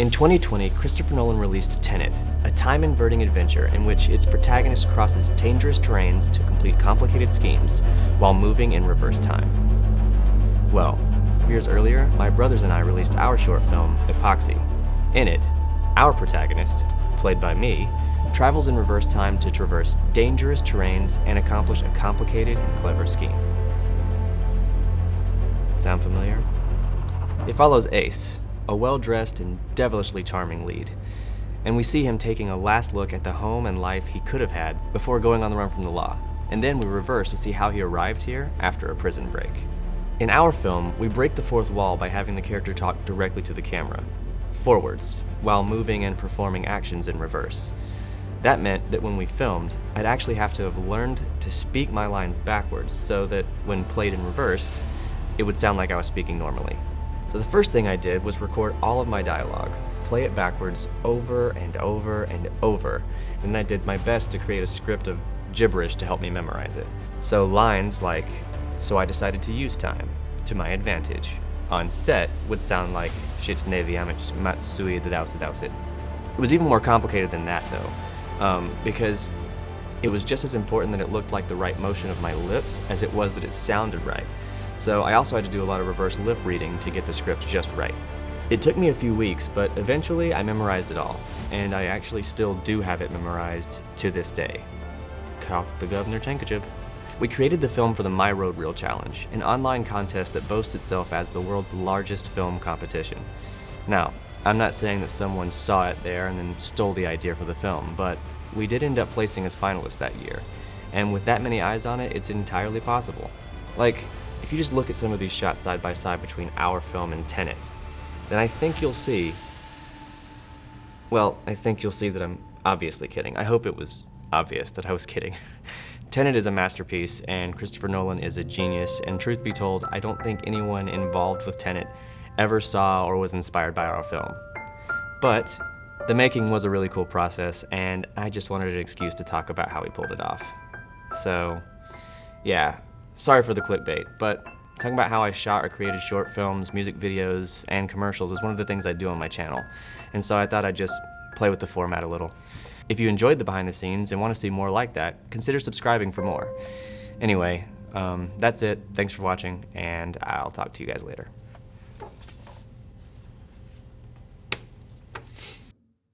In 2020, Christopher Nolan released TENET, a time-inverting adventure in which its protagonist crosses dangerous terrains to complete complicated schemes while moving in reverse time. Well, years earlier, my brothers and I released our short film, EPACSE. In it, our protagonist, played by me, travels in reverse time to traverse dangerous terrains and accomplish a complicated and clever scheme. Sound familiar? It follows Ace, a well-dressed and devilishly charming lead, and we see him taking a last look at the home and life he could have had before going on the run from the law, and then we reverse to see how he arrived here after a prison break. In our film, we break the fourth wall by having the character talk directly to the camera, forwards, while moving and performing actions in reverse. That meant that when we filmed, I'd actually have to have learned to speak my lines backwards so that when played in reverse, it would sound like I was speaking normally. So the first thing I did was record all of my dialogue, play it backwards over and over and over, and then I did my best to create a script of gibberish to help me memorize it. So lines like, "So I decided to use time, to my advantage," on set would sound like, "Shitsneviamich matsui dadausidausit." It was even more complicated than that though, because it was just as important that it looked like the right motion of my lips as it was that it sounded right. So I also had to do a lot of reverse lip reading to get the script just right. It took me a few weeks, but eventually I memorized it all, and I actually still do have it memorized to this day. Cock the governor Chankachib. We created the film for the myrodereel challenge, an online contest that boasts itself as the world's largest film competition. Now, I'm not saying that someone saw it there and then stole the idea for the film, but we did end up placing as finalists that year, and with that many eyes on it, it's entirely possible. Like, if you just look at some of these shots side by side between our film and TENET, then I think you'll see that I'm obviously kidding. I hope it was obvious that I was kidding. TENET is a masterpiece, and Christopher Nolan is a genius, and truth be told, I don't think anyone involved with TENET ever saw or was inspired by our film. But the making was a really cool process, and I just wanted an excuse to talk about how we pulled it off. So, yeah. Sorry for the clickbait, but talking about how I shot or created short films, music videos, and commercials is one of the things I do on my channel, and so I thought I'd just play with the format a little. If you enjoyed the behind the scenes and want to see more like that, consider subscribing for more. Anyway, that's it. Thanks for watching, and I'll talk to you guys later.